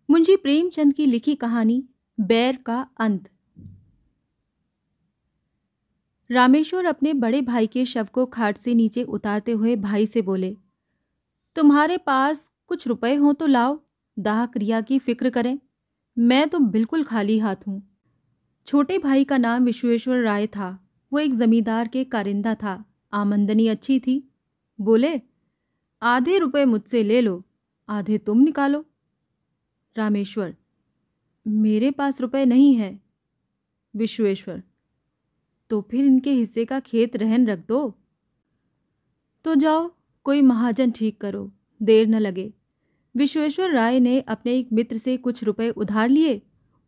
मुंशी प्रेमचंद की लिखी कहानी बैर का अंत। रामेश्वर अपने बड़े भाई के शव को खाट से नीचे उतारते हुए भाई से बोले, तुम्हारे पास कुछ रुपए हों तो लाओ, दाह क्रिया की फिक्र करें। मैं तो बिल्कुल खाली हाथ हूँ। छोटे भाई का नाम विश्वेश्वर राय था। वो एक जमींदार के कारिंदा था। आमदनी अच्छी थी। बोले, आधे रुपए मुझसे ले लो, आधे तुम निकालो। रामेश्वर, मेरे पास रुपए नहीं है। विश्वेश्वर, तो फिर इनके हिस्से का खेत रहन रख दो। तो जाओ, कोई महाजन ठीक करो, देर न लगे। विश्वेश्वर राय ने अपने एक मित्र से कुछ रुपए उधार लिए।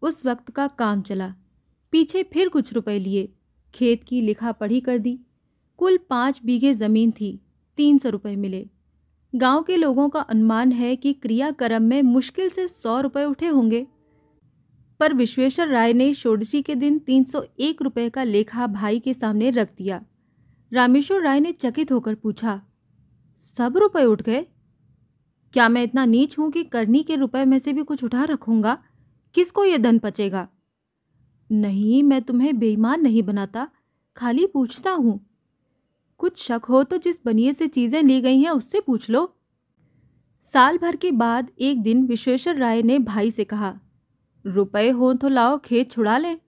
उस वक्त का काम चला। पीछे फिर कुछ रुपए लिए, खेत की लिखा पढ़ी कर दी। कुल 5 बीघे जमीन थी। 300 रुपए मिले। गांव के लोगों का अनुमान है कि क्रियाक्रम में मुश्किल से 100 रुपए उठे होंगे। पर विश्वेश्वर राय ने षोडशी के दिन 301 रुपए का लेखा भाई के सामने रख दिया। रामेश्वर राय ने चकित होकर पूछा, सब रुपए उठ गए? क्या मैं इतना नीच हूं कि करनी के रुपए में से भी कुछ उठा रखूंगा? किसको ये धन पचेगा? नहीं, मैं तुम्हें बेईमान नहीं बनाता, खाली पूछता हूं। कुछ शक हो तो जिस बनिए से चीजें ली गई हैं उससे पूछ लो। साल भर के बाद एक दिन विश्वेश्वर राय ने भाई से कहा, रुपए हो तो लाओ, खेत छुड़ा लें।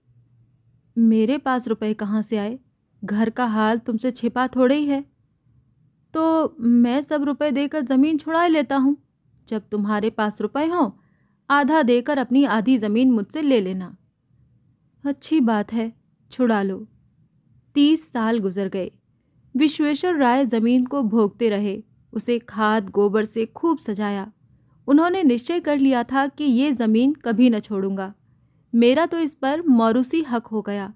मेरे पास रुपए कहाँ से आए? घर का हाल तुमसे छिपा थोड़े ही है। तो मैं सब रुपए देकर ज़मीन छुड़ा लेता हूँ। जब तुम्हारे पास रुपए हों, आधा देकर अपनी आधी ज़मीन मुझसे ले लेना। अच्छी बात है, छुड़ा लो। 30 साल गुजर गए। विश्वेश्वर राय ज़मीन को भोगते रहे। उसे खाद गोबर से खूब सजाया। उन्होंने निश्चय कर लिया था कि ये ज़मीन कभी न छोड़ूंगा। मेरा तो इस पर मौरूसी हक हो गया।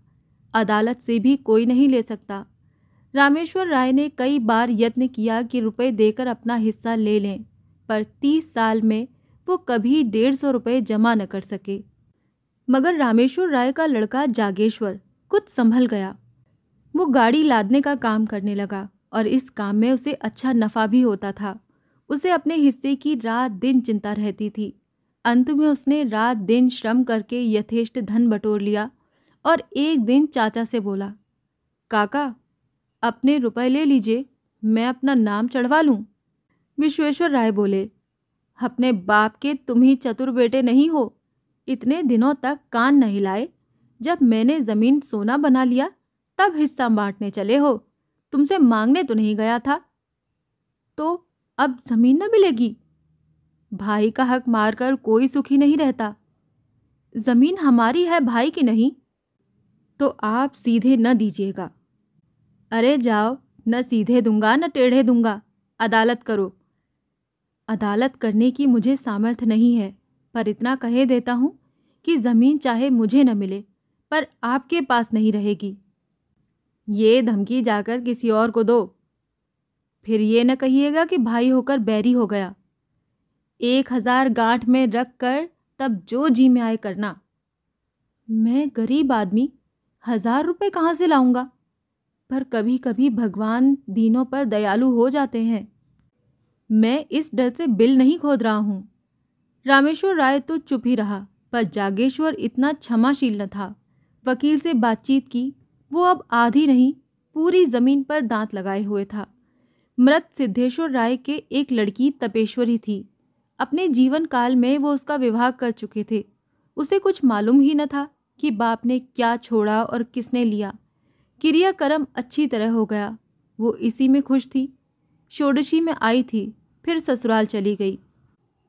अदालत से भी कोई नहीं ले सकता। रामेश्वर राय ने कई बार यत्न किया कि रुपए देकर अपना हिस्सा ले लें, पर 30 साल में वो कभी 150 रुपए जमा न कर सके। मगर रामेश्वर राय का लड़का जागेश्वर कुछ संभल गया। वो गाड़ी लादने का काम करने लगा और इस काम में उसे अच्छा नफा भी होता था। उसे अपने हिस्से की रात दिन चिंता रहती थी। अंत में उसने रात दिन श्रम करके यथेष्ट धन बटोर लिया और एक दिन चाचा से बोला, काका, अपने रुपए ले लीजिए, मैं अपना नाम चढ़वा लूं। विश्वेश्वर राय बोले, अपने बाप के तुम ही चतुर बेटे नहीं हो। इतने दिनों तक कान न हिलाए। जब मैंने जमीन सोना बना लिया तब हिस्सा बांटने चले हो। तुमसे मांगने तो नहीं गया था। तो अब जमीन न मिलेगी? भाई का हक मारकर कोई सुखी नहीं रहता। जमीन हमारी है, भाई की नहीं। तो आप सीधे न दीजिएगा। अरे जाओ, न सीधे दूंगा न टेढ़े दूंगा। अदालत करो। अदालत करने की मुझे सामर्थ्य नहीं है, पर इतना कहे देता हूं कि जमीन चाहे मुझे न मिले, पर आपके पास नहीं रहेगी। ये धमकी जाकर किसी और को दो। फिर ये न कहिएगा कि भाई होकर बैरी हो गया। 1000 गांठ में रख कर तब जो जी में आए करना। मैं गरीब आदमी, 1000 रुपए कहाँ से लाऊंगा? पर कभी कभी भगवान दीनों पर दयालु हो जाते हैं। मैं इस डर से बिल नहीं खोद रहा हूं। रामेश्वर राय तो चुप ही रहा, पर जागेश्वर इतना क्षमाशील न था। वकील से बातचीत की। वो अब आधी नहीं, पूरी जमीन पर दांत लगाए हुए था। मृत सिद्धेश्वर राय के एक लड़की तपेश्वरी थी। अपने जीवन काल में वो उसका विवाह कर चुके थे। उसे कुछ मालूम ही न था कि बाप ने क्या छोड़ा और किसने लिया। क्रियाक्रम अच्छी तरह हो गया। वो इसी में खुश थी। षोडशी में आई थी, फिर ससुराल चली गई।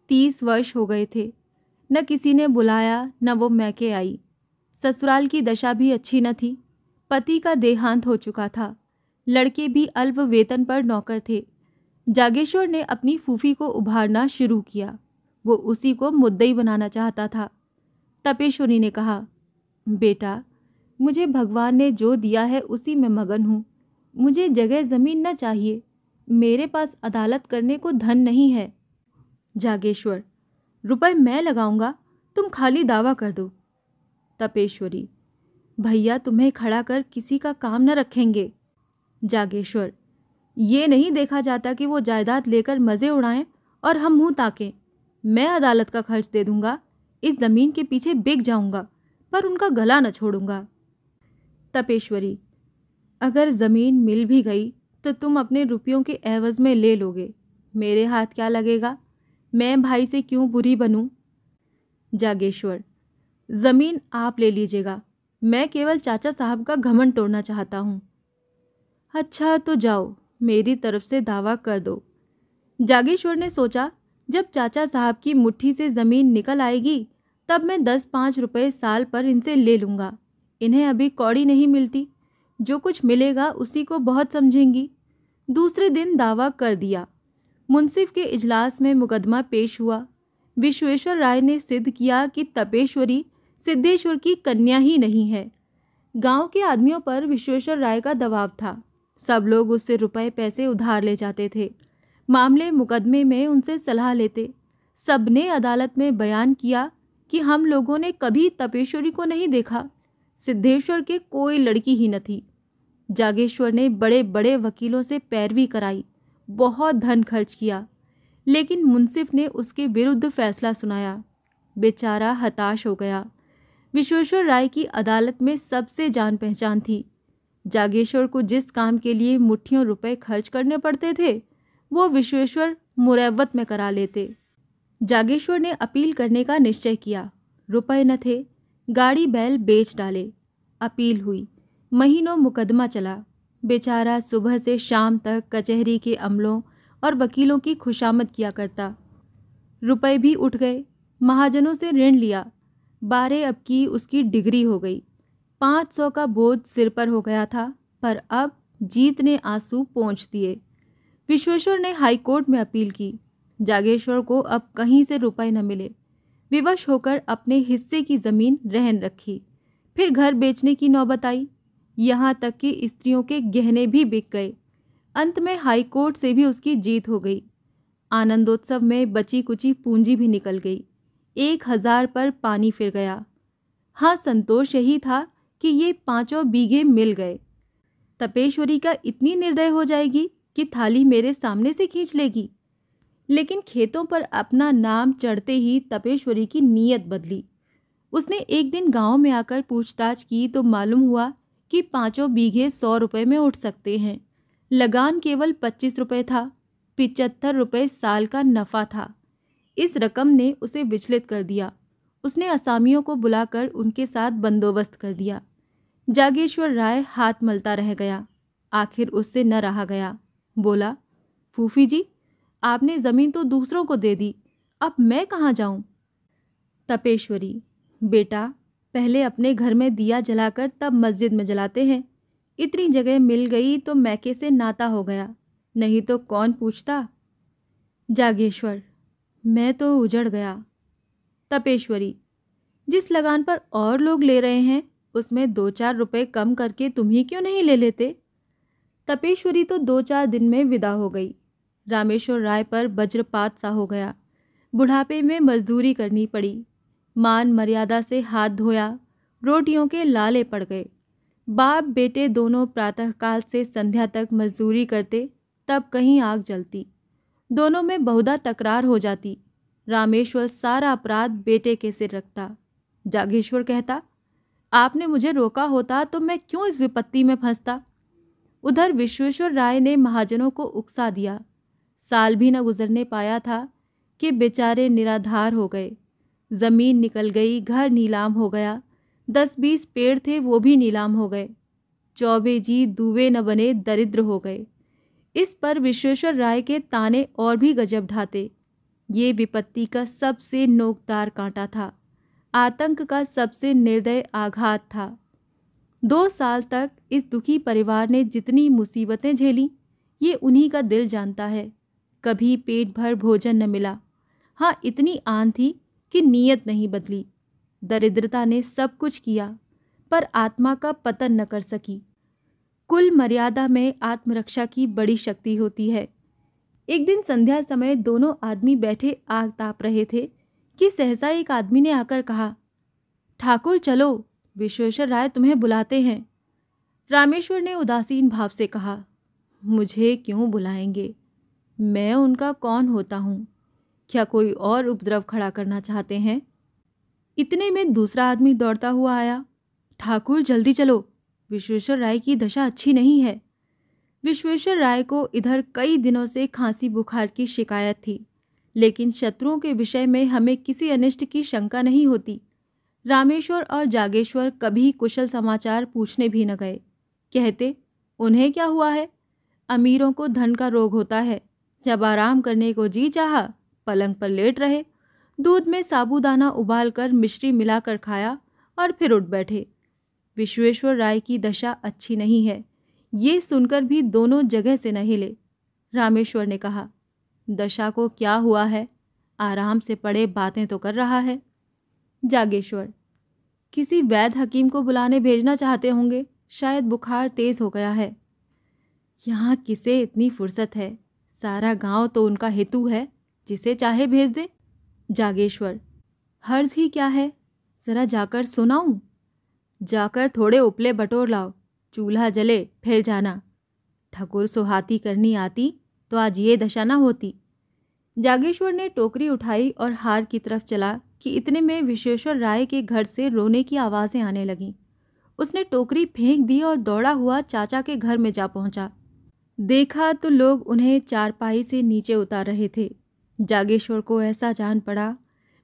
30 वर्ष हो गए थे। न किसी ने बुलाया, न वो मैके आई। ससुराल की दशा भी अच्छी न थी। पति का देहांत हो चुका था। लड़के भी अल्प वेतन पर नौकर थे। जागेश्वर ने अपनी फूफी को उभारना शुरू किया। वो उसी को मुद्दई बनाना चाहता था। तपेश्वरी ने कहा, बेटा, मुझे भगवान ने जो दिया है उसी में मगन हूँ। मुझे जगह ज़मीन न चाहिए। मेरे पास अदालत करने को धन नहीं है। जागेश्वर, रुपए मैं लगाऊंगा, तुम खाली दावा कर दो। तपेश्वरी, भैया तुम्हें खड़ा कर किसी का काम न रखेंगे। जागेश्वर, ये नहीं देखा जाता कि वो जायदाद लेकर मज़े उड़ाएं और हम मुंह ताकें। मैं अदालत का खर्च दे दूंगा। इस जमीन के पीछे बिक जाऊंगा, पर उनका गला न छोड़ूंगा। तपेश्वरी, अगर जमीन मिल भी गई तो तुम अपने रुपयों के एवज में ले लोगे। मेरे हाथ क्या लगेगा? मैं भाई से क्यों बुरी बनूं? जागेश्वर, जमीन आप ले लीजिएगा, मैं केवल चाचा साहब का घमंड तोड़ना चाहता हूं। अच्छा तो जाओ, मेरी तरफ से दावा कर दो। जागेश्वर ने सोचा, जब चाचा साहब की मुट्ठी से ज़मीन निकल आएगी तब मैं 10-5 रुपए साल पर इनसे ले लूँगा। इन्हें अभी कौड़ी नहीं मिलती, जो कुछ मिलेगा उसी को बहुत समझेंगी। दूसरे दिन दावा कर दिया। मुंसिफ के इजलास में मुकदमा पेश हुआ। विश्वेश्वर राय ने सिद्ध किया कि तपेश्वरी सिद्धेश्वर की कन्या ही नहीं है। गांव के आदमियों पर विश्वेश्वर राय का दबाव था। सब लोग उससे रुपए पैसे उधार ले जाते थे, मामले मुकदमे में उनसे सलाह लेते। सबने अदालत में बयान किया कि हम लोगों ने कभी तपेश्वरी को नहीं देखा, सिद्धेश्वर के कोई लड़की ही न थी। जागेश्वर ने बड़े बड़े वकीलों से पैरवी कराई, बहुत धन खर्च किया, लेकिन मुंसिफ ने उसके विरुद्ध फैसला सुनाया। बेचारा हताश हो गया। विश्वेश्वर राय की अदालत में सबसे जान पहचान थी। जागेश्वर को जिस काम के लिए मुट्ठियों रुपए खर्च करने पड़ते थे वो विश्वेश्वर मुरव्वत में करा लेते। जागेश्वर ने अपील करने का निश्चय किया। रुपए न थे, गाड़ी बैल बेच डाले। अपील हुई, महीनों मुकदमा चला। बेचारा सुबह से शाम तक कचहरी के अमलों और वकीलों की खुशामद किया करता। रुपए भी उठ गए, महाजनों से ऋण लिया। 12 अब की उसकी डिग्री हो गई। 500 का बोझ सिर पर हो गया था, पर अब जीत ने आंसू पोंछ दिए। विश्वेश्वर ने हाईकोर्ट में अपील की। जागेश्वर को अब कहीं से रुपए न मिले। विवश होकर अपने हिस्से की ज़मीन रहन रखी। फिर घर बेचने की नौबत आई। यहाँ तक कि स्त्रियों के गहने भी बिक गए। अंत में हाईकोर्ट से भी उसकी जीत हो गई। आनंदोत्सव में बची कुची पूंजी भी निकल गई। 1000 पर पानी फिर गया। हाँ, संतोष यही था कि ये 5 बीघे मिल गए। तपेश्वरी का इतनी निर्दय हो जाएगी कि थाली मेरे सामने से खींच लेगी। लेकिन खेतों पर अपना नाम चढ़ते ही तपेश्वरी की नीयत बदली। उसने एक दिन गांव में आकर पूछताछ की तो मालूम हुआ कि 5 बीघे 100 रुपये में उठ सकते हैं। लगान केवल 25 रुपये था। 75 रुपये साल का नफ़ा था। इस रकम ने उसे विचलित कर दिया। उसने असामियों को बुलाकर उनके साथ बंदोबस्त कर दिया। जागेश्वर राय हाथ मलता रह गया। आखिर उससे न रहा गया। बोला, फूफी जी, आपने ज़मीन तो दूसरों को दे दी, अब मैं कहाँ जाऊं? तपेश्वरी, बेटा, पहले अपने घर में दिया जलाकर तब मस्जिद में जलाते हैं। इतनी जगह मिल गई तो मैके से नाता हो गया, नहीं तो कौन पूछता। जागेश्वर, मैं तो उजड़ गया। तपेश्वरी, जिस लगान पर और लोग ले रहे हैं उसमें 2-4 रुपए कम करके तुम ही क्यों नहीं ले लेते? तपेश्वरी तो 2-4 दिन में विदा हो गई। रामेश्वर राय पर वज्रपात सा हो गया। बुढ़ापे में मजदूरी करनी पड़ी। मान मर्यादा से हाथ धोया, रोटियों के लाले पड़ गए। बाप बेटे दोनों प्रातःकाल से संध्या तक मजदूरी करते, तब कहीं आग जलती। दोनों में बहुधा तकरार हो जाती। रामेश्वर सारा अपराध बेटे के सिर रखता। जागेश्वर कहता, आपने मुझे रोका होता तो मैं क्यों इस विपत्ति में फंसता। उधर विश्वेश्वर राय ने महाजनों को उकसा दिया। साल भी न गुजरने पाया था कि बेचारे निराधार हो गए। जमीन निकल गई, घर नीलाम हो गया। 10-20 पेड़ थे वो भी नीलाम हो गए। चौबे जी दूबे न बने दरिद्र हो गए। इस पर विश्वेश्वर राय के ताने और भी गजब ढाते। ये विपत्ति का सबसे नोकदार कांटा था। आतंक का सबसे निर्दय आघात था। 2 साल तक इस दुखी परिवार ने जितनी मुसीबतें झेली, ये उन्हीं का दिल जानता है। कभी पेट भर भोजन न मिला। हाँ, इतनी आन थी कि नीयत नहीं बदली। दरिद्रता ने सब कुछ किया, पर आत्मा का पतन न कर सकी। कुल मर्यादा में आत्मरक्षा की बड़ी शक्ति होती है। एक दिन संध्या समय दोनों आदमी बैठे आग ताप रहे थे कि सहसा एक आदमी ने आकर कहा, ठाकुर चलो, विश्वेश्वर राय तुम्हें बुलाते हैं। रामेश्वर ने उदासीन भाव से कहा, मुझे क्यों बुलाएंगे? मैं उनका कौन होता हूँ? क्या कोई और उपद्रव खड़ा करना चाहते हैं? इतने में दूसरा आदमी दौड़ता हुआ आया। ठाकुर जल्दी चलो, विश्वेश्वर राय की दशा अच्छी नहीं है। विश्वेश्वर राय को इधर कई दिनों से खांसी बुखार की शिकायत थी, लेकिन शत्रुओं के विषय में हमें किसी अनिष्ट की शंका नहीं होती। रामेश्वर और जागेश्वर कभी कुशल समाचार पूछने भी न गए। कहते, उन्हें क्या हुआ है? अमीरों को धन का रोग होता है। जब आराम करने को जी चाहा, पलंग पर लेट रहे, दूध में साबूदाना उबालकर मिश्री मिलाकर खाया और फिर उठ बैठे। विश्वेश्वर राय की दशा अच्छी नहीं है, ये सुनकर भी दोनों जगह से न हिले। रामेश्वर ने कहा, दशा को क्या हुआ है? आराम से पड़े बातें तो कर रहा है। जागेश्वर, किसी वैद्य हकीम को बुलाने भेजना चाहते होंगे, शायद बुखार तेज हो गया है। यहाँ किसे इतनी फुर्सत है, सारा गांव तो उनका हेतु है, जिसे चाहे भेज दे। जागेश्वर, हर्ज ही क्या है, जरा जाकर सुनाऊं? जाकर थोड़े उपले बटोर लाओ, चूल्हा जले फिर जाना। ठकुर सुहाती करनी आती तो आज ये दशा न होती। जागेश्वर ने टोकरी उठाई और हार की तरफ चला कि इतने में विश्वेश्वर राय के घर से रोने की आवाज़ें आने लगीं। उसने टोकरी फेंक दी और दौड़ा हुआ चाचा के घर में जा पहुंचा। देखा तो लोग उन्हें चारपाई से नीचे उतार रहे थे। जागेश्वर को ऐसा जान पड़ा,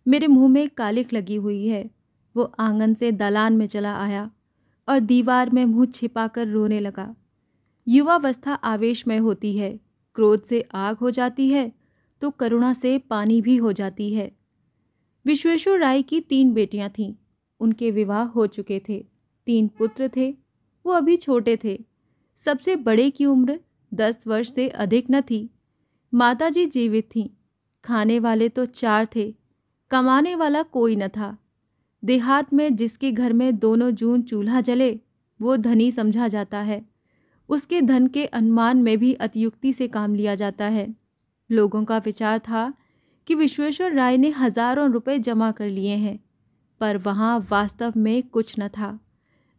मेरे मुंह में कालिख लगी हुई है। वो आंगन से दलान में चला आया और दीवार में मुंह छिपाकर रोने लगा। युवावस्था आवेशमय होती है, क्रोध से आग हो जाती है तो करुणा से पानी भी हो जाती है। विश्वेश्वर राय की 3 बेटियां थीं। उनके विवाह हो चुके थे। 3 पुत्र थे। वो अभी छोटे थे। सबसे बड़े की उम्र 10 वर्ष से अधिक न थी। माताजी जीवित थीं। खाने वाले तो 4 थे, कमाने वाला कोई न था। देहात में जिसके घर में दोनों जून चूल्हा जले, वो धनी समझा जाता है। उसके धन के अनुमान में भी अतियुक्ति से काम लिया जाता है। लोगों का विचार था कि विश्वेश्वर राय ने हजारों रुपए जमा कर लिए हैं, पर वहाँ वास्तव में कुछ न था।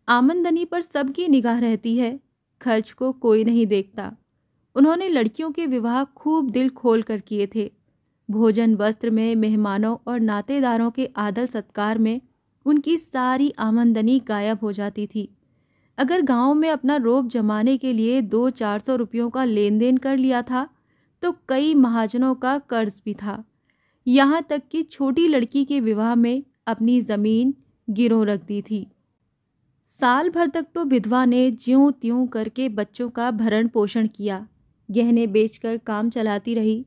आमदनी पर सबकी निगाह रहती है, खर्च को कोई नहीं देखता। उन्होंने लड़कियों के विवाह खूब दिल खोल कर किए थे। भोजन वस्त्र में, मेहमानों और नातेदारों के आदर सत्कार में उनकी सारी आमदनी गायब हो जाती थी। अगर गांव में अपना रोब जमाने के लिए 200-400 रुपयों का लेन देन कर लिया था तो कई महाजनों का कर्ज भी था। यहाँ तक कि छोटी लड़की के विवाह में अपनी ज़मीन गिरों रख दी थी। साल भर तक तो विधवा ने ज्यों त्यों करके बच्चों का भरण पोषण किया, गहने बेचकर काम चलाती रही।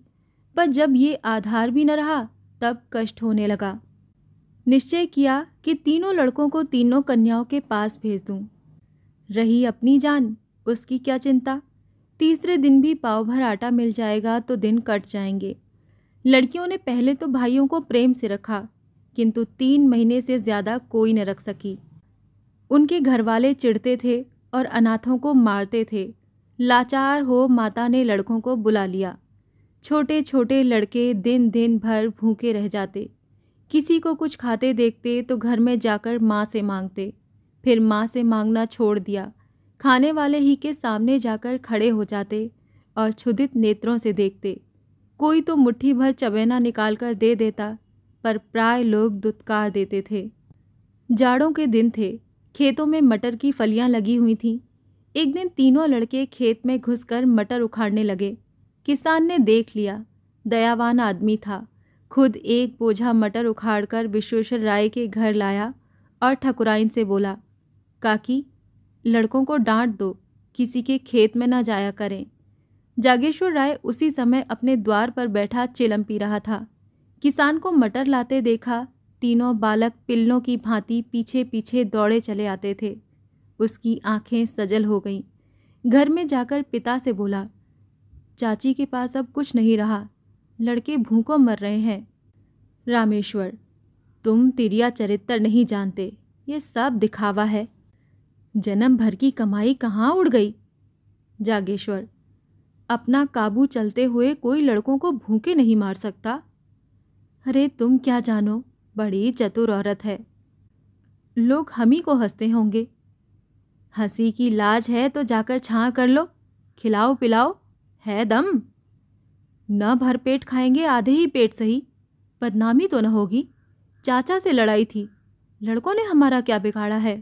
पर जब ये आधार भी न रहा तब कष्ट होने लगा। निश्चय किया कि तीनों लड़कों को तीनों कन्याओं के पास भेज दूं। रही अपनी जान, उसकी क्या चिंता। तीसरे दिन भी पाव भर आटा मिल जाएगा तो दिन कट जाएंगे। लड़कियों ने पहले तो भाइयों को प्रेम से रखा, किंतु 3 महीने से ज़्यादा कोई न रख सकी। उनके घरवाले चिढ़ते थे और अनाथों को मारते थे। लाचार हो माता ने लड़कों को बुला लिया। छोटे छोटे लड़के दिन दिन भर भूखे रह जाते। किसी को कुछ खाते देखते तो घर में जाकर माँ से मांगते, फिर माँ से मांगना छोड़ दिया, खाने वाले ही के सामने जाकर खड़े हो जाते और क्षुधित नेत्रों से देखते। कोई तो मुट्ठी भर चबेना निकाल कर दे देता, पर प्राय लोग दुत्कार देते थे। जाड़ों के दिन थे। खेतों में मटर की फलियां लगी हुई थीं। एक दिन तीनों लड़के खेत में घुसकर मटर उखाड़ने लगे। किसान ने देख लिया। दयावान आदमी था। खुद एक बोझा मटर उखाड़कर विश्वेश्वर राय के घर लाया और ठकुराइन से बोला, काकी, लड़कों को डांट दो, किसी के खेत में ना जाया करें। जागेश्वर राय उसी समय अपने द्वार पर बैठा चिलम पी रहा था। किसान को मटर लाते देखा। तीनों बालक पिल्लों की भांति पीछे पीछे दौड़े चले आते थे। उसकी आंखें सजल हो गईं। घर में जाकर पिता से बोला, चाची के पास अब कुछ नहीं रहा, लड़के भूखों मर रहे हैं। रामेश्वर, तुम तिरिया चरित्र नहीं जानते, ये सब दिखावा है। जन्म भर की कमाई कहाँ उड़ गई? जागेश्वर, अपना काबू चलते हुए कोई लड़कों को भूखे नहीं मार सकता। अरे तुम क्या जानो, बड़ी चतुर औरत है। लोग हम ही को हंसते होंगे। हंसी की लाज है तो जाकर छां कर लो, खिलाओ पिलाओ, है दम। न भर पेट खाएंगे, आधे ही पेट सही, बदनामी तो न होगी। चाचा से लड़ाई थी। लड़कों ने हमारा क्या बिगाड़ा है?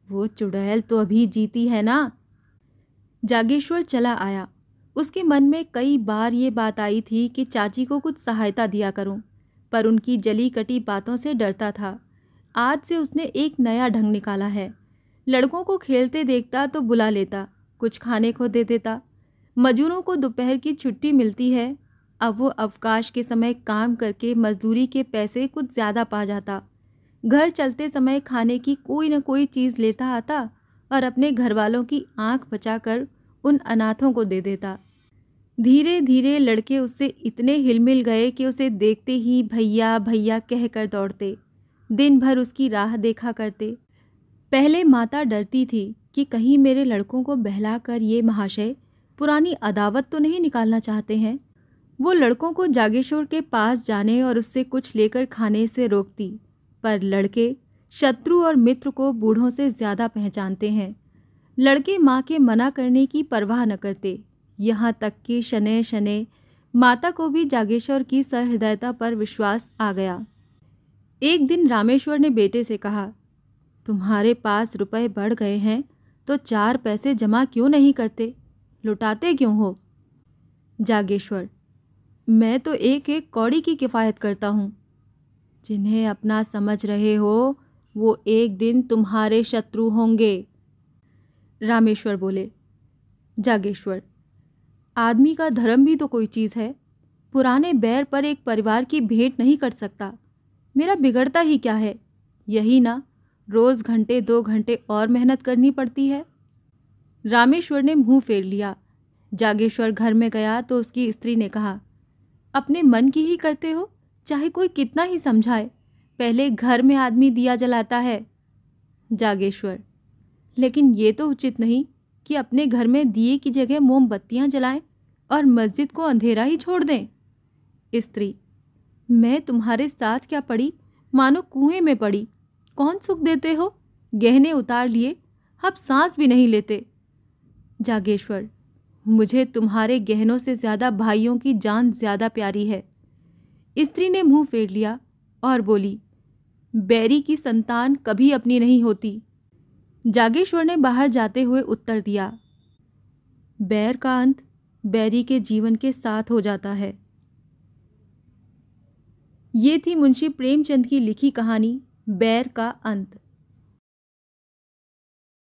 वो चुड़ैल तो अभी जीती है ना। जागेश्वर चला आया। उसके मन में कई बार ये बात आई थी कि चाची को कुछ सहायता दिया करूं, पर उनकी जली कटी बातों से डरता था। आज से उसने एक नया ढंग निकाला है। लड़कों को खेलते देखता तो बुला लेता, कुछ खाने को दे देता। मजदूरों को दोपहर की छुट्टी मिलती है, अब वो अवकाश के समय काम करके मजदूरी के पैसे कुछ ज़्यादा पा जाता। घर चलते समय खाने की कोई न कोई चीज़ लेता आता और अपने घर वालों की आंख बचाकर उन अनाथों को दे देता। धीरे धीरे लड़के उससे इतने हिलमिल गए कि उसे देखते ही भैया भैया कहकर दौड़ते, दिन भर उसकी राह देखा करते। पहले माता डरती थी कि कहीं मेरे लड़कों को बहलाकर ये महाशय पुरानी अदावत तो नहीं निकालना चाहते हैं। वो लड़कों को जागेश्वर के पास जाने और उससे कुछ लेकर खाने से रोकती, पर लड़के शत्रु और मित्र को बूढ़ों से ज़्यादा पहचानते हैं। लड़के माँ के मना करने की परवाह न करते, यहाँ तक कि शनै शनै माता को भी जागेश्वर की सहृदयता पर विश्वास आ गया। एक दिन रामेश्वर ने बेटे से कहा, तुम्हारे पास रुपए बढ़ गए हैं तो 4 पैसे जमा क्यों नहीं करते? लुटाते क्यों हो? जागेश्वर, मैं तो एक एक कौड़ी की किफ़ायत करता हूँ। जिन्हें अपना समझ रहे हो वो एक दिन तुम्हारे शत्रु होंगे। रामेश्वर बोले, जागेश्वर, आदमी का धर्म भी तो कोई चीज़ है। पुराने बैर पर एक परिवार की भेंट नहीं कर सकता। मेरा बिगड़ता ही क्या है? यही ना, रोज़ घंटे 2 घंटे और मेहनत करनी पड़ती है। रामेश्वर ने मुंह फेर लिया। जागेश्वर घर में गया तो उसकी स्त्री ने कहा, अपने मन की ही करते हो, चाहे कोई कितना ही समझाए। पहले घर में आदमी दिया जलाता है। जागेश्वर, लेकिन ये तो उचित नहीं कि अपने घर में दिए की जगह मोमबत्तियां जलाएं और मस्जिद को अंधेरा ही छोड़ दें। स्त्री, मैं तुम्हारे साथ क्या पड़ी, मानो कुएं में पड़ी। कौन सुख देते हो? गहने उतार लिए, अब सांस भी नहीं लेते। जागेश्वर, मुझे तुम्हारे गहनों से ज़्यादा भाइयों की जान ज़्यादा प्यारी है। स्त्री ने मुंह फेर लिया और बोली, बैरी की संतान कभी अपनी नहीं होती। जागेश्वर ने बाहर जाते हुए उत्तर दिया, बैर का अंत बैरी के जीवन के साथ हो जाता है। ये थी मुंशी प्रेमचंद की लिखी कहानी बैर का अंत।